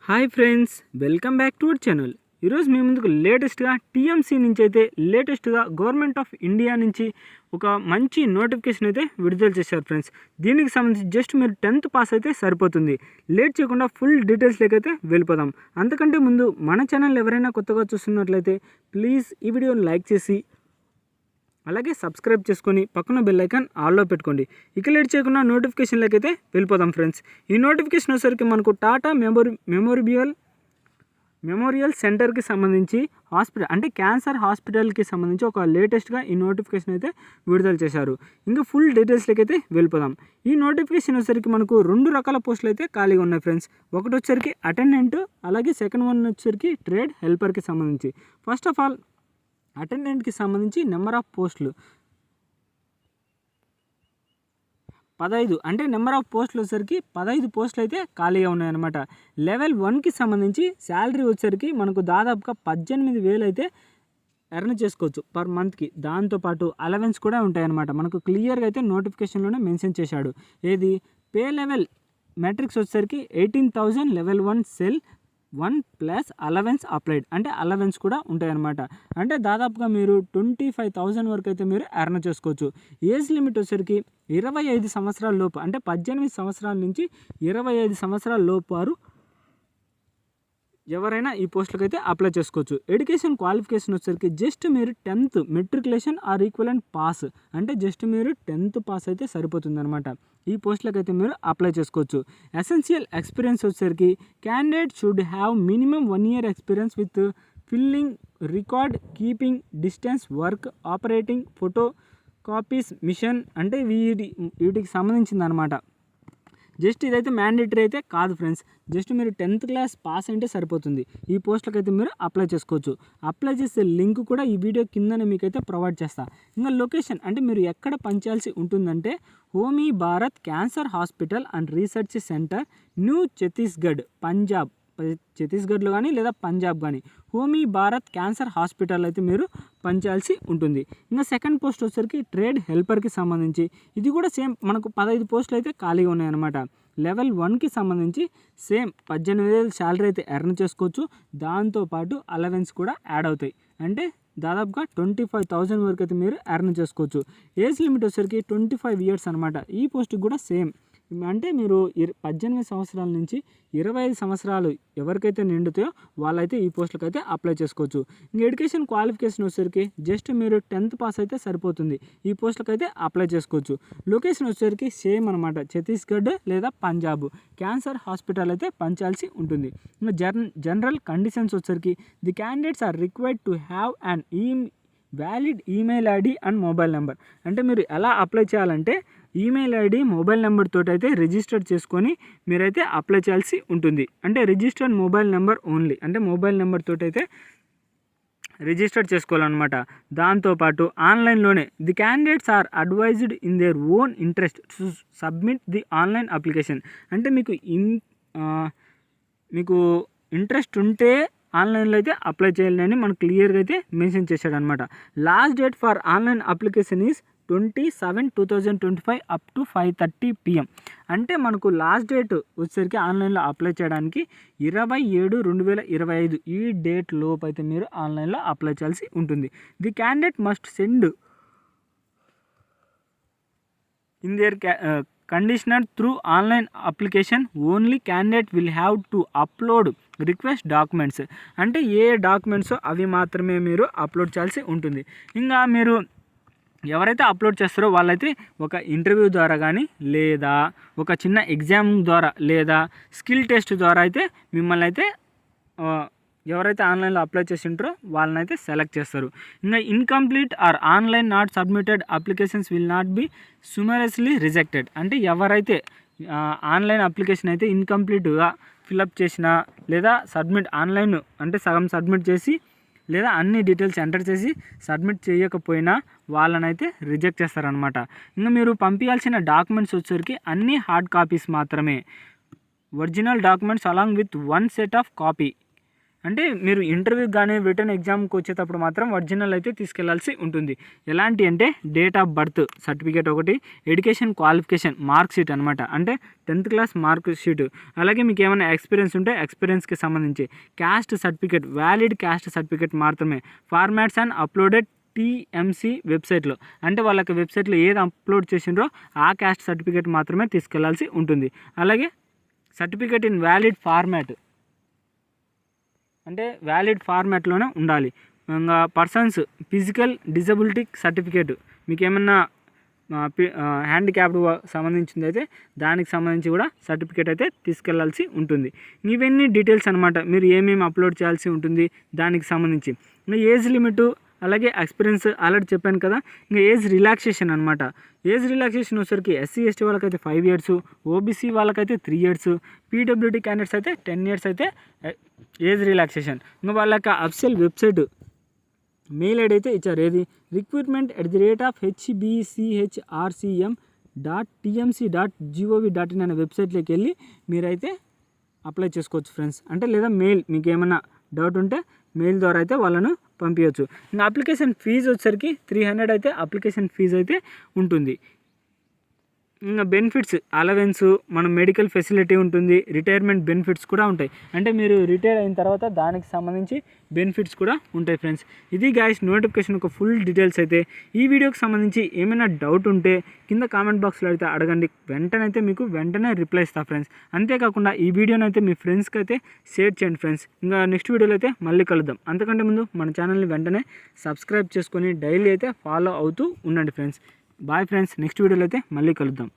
Hi friends, welcome back to our channel. ఈరోజు మీ ముందుకు లేటెస్ట్గా టీఎంసీ నుంచి అయితే లేటెస్ట్గా గవర్నమెంట్ ఆఫ్ ఇండియా నుంచి ఒక మంచి నోటిఫికేషన్ అయితే విడుదల చేశారు ఫ్రెండ్స్. దీనికి సంబంధించి జస్ట్ మీరు 10th పాస్ అయితే సరిపోతుంది. లేట్ చేయకుండా ఫుల్ డీటెయిల్స్లోకి అయితే వెళ్ళిపోదాం. అంతకంటే ముందు మన ఛానల్ ఎవరైనా కొత్తగా చూస్తున్నట్లయితే ప్లీజ్ ఈ వీడియోని లైక్ చేసి అలాగే సబ్స్క్రైబ్ చేసుకొని పక్కన బెల్ ఐకాన్ ఆల్లో పెట్టుకోండి. ఇక లేట్ చేయకుండా నోటిఫికేషన్లోకి అయితే వెళ్ళిపోదాం ఫ్రెండ్స్. ఈ నోటిఫికేషన్ వచ్చేసరికి మనకు టాటా మెమోరియల్ సెంటర్కి సంబంధించి హాస్పిటల్ అంటే క్యాన్సర్ హాస్పిటల్కి సంబంధించి ఒక లేటెస్ట్గా ఈ నోటిఫికేషన్ అయితే విడుదల చేశారు. ఇంకా ఫుల్ డీటెయిల్స్లోకి అయితే వెళ్ళిపోదాం. ఈ నోటిఫికేషన్ వచ్చేసరికి మనకు 2 రకాల పోస్టులు అయితే ఖాళీగా ఉన్నాయి ఫ్రెండ్స్. ఒకటి వచ్చేసరికి అటెండెంట్, అలాగే సెకండ్ వన్ వచ్చేసరికి ట్రేడ్ హెల్పర్కి సంబంధించి. ఫస్ట్ ఆఫ్ ఆల్ అటెండెంట్కి సంబంధించి నెంబర్ ఆఫ్ పోస్టులు 15, అంటే నెంబర్ ఆఫ్ పోస్టులు వచ్చేసరికి 15 పోస్టులు అయితే ఖాళీగా ఉన్నాయన్నమాట. లెవెల్ 1కి సంబంధించి శాలరీ వచ్చేసరికి మనకు దాదాపుగా 18,000 అయితే ఎర్న్ చేసుకోవచ్చు పర్ మంత్కి. దాంతోపాటు అలవెన్స్ కూడా ఉంటాయన్నమాట. మనకు క్లియర్గా అయితే నోటిఫికేషన్లోనే మెన్షన్ చేశాడు. ఏది పే లెవెల్ మెట్రిక్స్ వచ్చేసరికి 18,000 level 1 cell 1 plus allowance applied, అంటే అలవెన్స్ కూడా ఉంటాయన్నమాట. అంటే దాదాపుగా మీరు 25,000 వరకు అయితే మీరు ఎర్న్ చేసుకోవచ్చు. ఏజ్ లిమిట్ వచ్చేసరికి 25 సంవత్సరాల లోపు, అంటే 18 సంవత్సరాల నుంచి 25 సంవత్సరాల లోపు వారు ఎవరైనా ఈ పోస్టులకు అయితే అప్లై చేసుకోవచ్చు. ఎడ్యుకేషన్ క్వాలిఫికేషన్ వచ్చేసరికి జస్ట్ మీరు 10th matriculation or equivalent pass, అంటే జస్ట్ మీరు 10th పాస్ అయితే సరిపోతుంది అనమాట. ఈ పోస్టులకు అయితే మీరు అప్లై చేసుకోవచ్చు. ఎసెన్షియల్ ఎక్స్పీరియన్స్ వచ్చేసరికి candidate should have minimum 1 year experience with filling, record keeping, distance work, operating photo copies machine, అంటే వీటికి సంబంధించింది అనమాట. జస్ట్ ఇదైతే మ్యాండేటరీ అయితే కాదు ఫ్రెండ్స్. జస్ట్ మీరు 10th క్లాస్ పాస్ అంటే సరిపోతుంది. ఈ పోస్టులకు అయితే మీరు అప్లై చేసుకోవచ్చు. అప్లై చేసే లింక్ కూడా ఈ వీడియో కిందనే మీకైతే ప్రొవైడ్ చేస్తా. ఇంకా లొకేషన్ అంటే మీరు ఎక్కడ పనిచేయాల్సి ఉంటుందంటే Homi Bharat cancer hospital and research centre, new Chhattisgarh, Punjab. ఛత్తీస్గఢ్లో కానీ లేదా పంజాబ్ కానీ హోమీ భారత్ క్యాన్సర్ హాస్పిటల్ అయితే మీరు పనిచేయాల్సి ఉంటుంది. ఇంకా సెకండ్ పోస్ట్ వచ్చేసరికి ట్రేడ్ హెల్పర్కి సంబంధించి ఇది కూడా సేమ్ మనకు 15 పోస్టులు అయితే ఖాళీగా ఉన్నాయన్నమాట. లెవెల్ 1కి సంబంధించి సేమ్ 18,000 శాలరీ అయితే ఎర్న్ చేసుకోవచ్చు. దాంతోపాటు అలవెన్స్ కూడా యాడ్ అవుతాయి. అంటే దాదాపుగా 25,000 వరకు అయితే మీరు ఎర్న్ చేసుకోవచ్చు. ఏజ్ లిమిట్ వచ్చేసరికి 25 years అనమాట. ఈ పోస్ట్కి కూడా సేమ్, అంటే మీరు 18 సంవత్సరాల నుంచి 25 సంవత్సరాలు ఎవరికైతే నిండుతాయో వాళ్ళైతే ఈ పోస్టులకు అయితే అప్లై చేసుకోవచ్చు. ఇంక ఎడ్యుకేషన్ క్వాలిఫికేషన్ వచ్చేసరికి జస్ట్ మీరు 10th పాస్ అయితే సరిపోతుంది. ఈ పోస్టులకు అయితే అప్లై చేసుకోవచ్చు. లొకేషన్ వచ్చేసరికి సేమ్ అనమాట, ఛత్తీస్గఢ్ లేదా పంజాబ్ క్యాన్సర్ హాస్పిటల్ అయితే పనిచేయాల్సి ఉంటుంది. ఇంకా జనరల్ కండిషన్స్ వచ్చేసరికి the candidates are required to have an valid email ID and mobile number. అంటే మీరు ఎలా అప్లై చేయాలంటే ఈమెయిల్ ఐడి, మొబైల్ నెంబర్ తోటి అయితే రిజిస్టర్ చేసుకొని మీరైతే అప్లై చేయాల్సి ఉంటుంది. అంటే రిజిస్టర్డ్ మొబైల్ నెంబర్ ఓన్లీ, అంటే మొబైల్ నెంబర్ తోటి అయితే రిజిస్టర్ చేసుకోవాలన్నమాట. దాంతోపాటు ఆన్లైన్లోనే the candidates are advised in their own interest to submit the online application. అంటే మీకు ఇంట్రెస్ట్ ఉంటే ఆన్లైన్లో అయితే అప్లై చేయాలని మనకు క్లియర్గా అయితే మెన్షన్ చేశాడు అనమాట. Last date for online application is 27/2025 up to 5:30 PM. అంటే మనకు లాస్ట్ డేట్ వచ్చేసరికి ఆన్లైన్లో అప్లై చేయడానికి 27/2025 ఈ డేట్ లోపు అయితే మీరు ఆన్లైన్లో అప్లై చేయాల్సి ఉంటుంది. The candidate must send in there conditioner through online application only. Candidate will have to upload request documents, అంటే ఏ డాక్యుమెంట్స్ అవి మాత్రమే మీరు అప్లోడ్ చేయాల్సి ఉంటుంది. ఇంకా మీరు ఎవరైతే అప్లోడ్ చేస్తారో వాళ్ళైతే ఒక ఇంటర్వ్యూ ద్వారా కానీ లేదా ఒక చిన్న ఎగ్జామ్ ద్వారా లేదా స్కిల్ టెస్ట్ ద్వారా అయితే మిమ్మల్ని అయితే ఎవరైతే ఆన్లైన్లో అప్లై చేసి ఉంటారో వాళ్ళని అయితే సెలెక్ట్ చేస్తారు. ఇంకా incomplete or online not submitted applications will not be summarily rejected. అంటే ఎవరైతే ఆన్లైన్ అప్లికేషన్ అయితే ఇన్కంప్లీట్గా ఫిలప్ చేసినా లేదా ఆన్లైన్ అంటే సగం సబ్మిట్ చేసి లేదా అన్ని డీటెయిల్స్ ఎంటర్ చేసి సబ్మిట్ చేయకపోయినా వాళ్ళనైతే రిజెక్ట్ చేస్తారనమాట. ఇంకా మీరు పంపించాల్సిన డాక్యుమెంట్స్ వచ్చేసరికి అన్ని హార్డ్ కాపీస్ మాత్రమే. Original documents along with 1 set of copy, అంటే మీరు ఇంటర్వ్యూకి కానీ రిటర్న్ ఎగ్జామ్కి వచ్చేటప్పుడు మాత్రం ఒరిజినల్ అయితే తీసుకెళ్లాల్సి ఉంటుంది. ఎలాంటి అంటే డేట్ ఆఫ్ బర్త్ సర్టిఫికేట్ ఒకటి, ఎడ్యుకేషన్ క్వాలిఫికేషన్ మార్క్ షీట్ అనమాట, అంటే 10th క్లాస్ మార్క్ షీట్. అలాగే మీకు ఏమైనా ఎక్స్పీరియన్స్ ఉంటే ఎక్స్పీరియన్స్కి సంబంధించి caste certificate, valid caste certificate మాత్రమే. ఫార్మాట్స్ అండ్ అప్లోడెడ్ టీఎంసీ వెబ్సైట్లో, అంటే వాళ్ళకి వెబ్సైట్లో ఏది అప్లోడ్ చేసిండ్రో ఆ క్యాస్ట్ సర్టిఫికేట్ మాత్రమే తీసుకెళ్లాల్సి ఉంటుంది. అలాగే సర్టిఫికేట్ ఇన్ వ్యాలిడ్ ఫార్మాట్, అంటే వ్యాలిడ్ ఫార్మాట్లోనే ఉండాలి. ఇంకా పర్సన్స్ ఫిజికల్ డిజబిలిటీ సర్టిఫికేట్, మీకు ఏమన్నా హ్యాండిక్యాప్డ్ సంబంధించింది అయితే దానికి సంబంధించి కూడా సర్టిఫికేట్ అయితే తీసుకెళ్లాల్సి ఉంటుంది. ఇవన్నీ డీటెయిల్స్ అనమాట, మీరు ఏమేమి అప్లోడ్ చేయాల్సి ఉంటుంది దానికి సంబంధించి. ఇంకా ఏజ్ లిమిట్, అలాగే ఎక్స్పీరియన్స్ ఆల్రెడీ చెప్పాను కదా. ఇంకా ఏజ్ రిలాక్సేషన్ అనమాట. ఏజ్ రిలాక్సేషన్ వచ్చేసరికి ఎస్సీ ఎస్టీ వాళ్ళకైతే 5 years, ఓబీసీ వాళ్ళకైతే 3 years, పీడబ్ల్యూడీ క్యాండిడేట్స్ అయితే 10 years అయితే ఏజ్ రిలాక్సేషన్. ఇంకా వాళ్ళ యొక్క అఫిషియల్ వెబ్సైట్ మెయిల్ ఐడి అయితే ఇచ్చారు, ఏది recruitment@hbchrcm.tmc.gov.in అనే వెబ్సైట్లోకి వెళ్ళి మీరైతే అప్లై చేసుకోవచ్చు ఫ్రెండ్స్. అంటే లేదా మెయిల్, మీకు ఏమైనా డౌట్ ఉంటే మెయిల్ ద్వారా అయితే వాళ్ళను పంపించవచ్చు. ఇంకా అప్లికేషన్ ఫీజు వచ్చేసరికి 300 అయితే అప్లికేషన్ ఫీజు అయితే ఉంటుంది. ఇంకా బెనిఫిట్స్, అలవెన్స్, మన మెడికల్ ఫెసిలిటీ ఉంటుంది, రిటైర్మెంట్ బెనిఫిట్స్ కూడా ఉంటాయి. అంటే మీరు రిటైర్ అయిన తర్వాత దానికి సంబంధించి బెనిఫిట్స్ కూడా ఉంటాయి ఫ్రెండ్స్. ఇది గాయ్స్ నోటిఫికేషన్ ఒక ఫుల్ డీటెయిల్స్ అయితే. ఈ వీడియోకి సంబంధించి ఏమైనా డౌట్ ఉంటే కింద కామెంట్ బాక్స్లో అయితే అడగండి, వెంటనే రిప్లై ఇస్తా ఫ్రెండ్స్. అంతేకాకుండా ఈ వీడియోని అయితే మీ ఫ్రెండ్స్కి అయితే షేర్ చేయండి ఫ్రెండ్స్. ఇంకా నెక్స్ట్ వీడియోలో అయితే మళ్ళీ కలుద్దాం. అంతకంటే ముందు మన ఛానల్ని వెంటనే సబ్స్క్రైబ్ చేసుకొని డైలీ అయితే ఫాలో అవుతూ ఉండండి ఫ్రెండ్స్. బాయ్ ఫ్రెండ్స్, నెక్స్ట్ వీడియోలో అయితే మళ్ళీ కలుద్దాం.